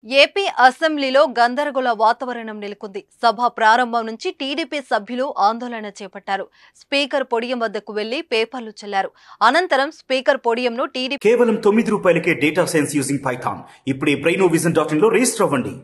AP అసెంబ్లీలో గందరగోళ వాతావరణం నెలకొంది. సభ ప్రారంభం నుంచి టీడీపీ సభ్యులు ఆందోళన చేపట్టారు. స్పీకర్ పొడియం వద్దకు వెళ్లి పేపర్లు చల్లారు. అనంతరం స్పీకర్ పొడియంను టీడీపీ కేవలం ₹9కే డేటా సైన్స్ యూజింగ్ పైథాన్. ఇప్పుడే brainovision.in లో రిజిస్టర్ అవ్వండి.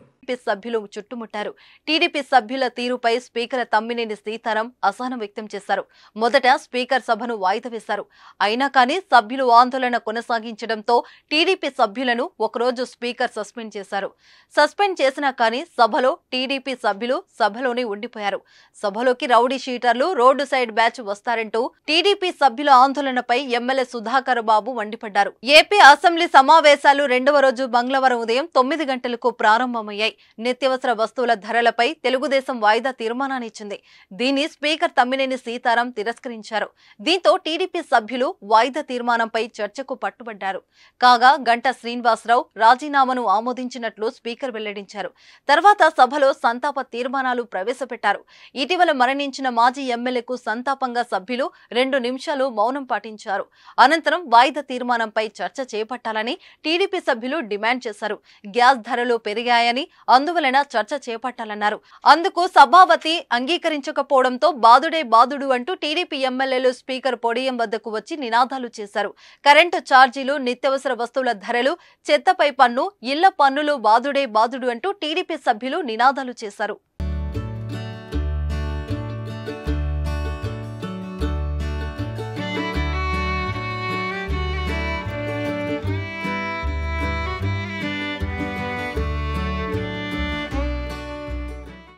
సభ్యులు చుట్టుముట్టారు. టీడీపీ సభ్యుల తీరుపై స్పీకర్ తమ్మినేని సీతారాం అసహనం వ్యక్తం చేశారు. మొదట స్పీకర్ సభను వాయిదా వేశారు. అయినా కానీ సభ్యులు ఆందోళన కొనసాగించడంతో టీడీపీ సభ్యులను ఒకరోజు స్పీకర్ సస్పెండ్ చేశారు. సస్పెండ్ చేసినా కానీ సభలో టీడీపీ సభ్యులు సభలోనే ఉండిపోయారు. సభలోకి రౌడీ షీటర్లు, రోడ్డు సైడ్ బ్యాచ్ వస్తారంటూ టీడీపీ సభ్యుల ఆందోళనపై ఎమ్మెల్యే సుధాకర్ బాబు మండిపడ్డారు. ఏపీ అసెంబ్లీ సమావేశాలు రెండవ రోజు మంగళవారం ఉదయం 9 గంటలకు ప్రారంభమయ్యాయి. నిత్యావసర వస్తువుల ధరలపై తెలుగుదేశం వాయిదా తీర్మానాన్ని ఇచ్చింది. దీన్ని స్పీకర్ తమ్మినేని సీతారాం తిరస్కరించారు. దీంతో టీడీపీ సభ్యులు వాయిదా తీర్మానంపై చర్చకు పట్టుబడ్డారు. కాగా గంటా శ్రీనివాసరావు రాజీనామాను ఆమోదించినట్లు స్పీకర్ వెల్లడించారు. తర్వాత సభలో సంతాప తీర్మానాలు ప్రవేశపెట్టారు. ఇటీవల మరణించిన మాజీ ఎమ్మెల్యేకు సంతాపంగా సభ్యులు 2 నిమిషాలు మౌనం పాటించారు. అనంతరం వాయిదా తీర్మానంపై చర్చ చేపట్టాలని టీడీపీ సభ్యులు డిమాండ్ చేశారు. గ్యాస్ ధరలు పెరిగాయని, అందువలన చర్చ చేపట్టాలన్నారు. అందుకు సభాపతి అంగీకరించకపోవడంతో బాదుడే బాదుడు అంటూ టీడీపీ ఎమ్మెల్యేలు స్పీకర్ పొడియం వద్దకు వచ్చి నినాదాలు చేశారు. కరెంటు ఛార్జీలు, నిత్యావసర వస్తువుల ధరలు, చెత్తపై పన్ను, ఇళ్ల పన్నులు బాదుడే బాదుడు అంటూ టీడీపీ సభ్యులు నినాదాలు చేశారు.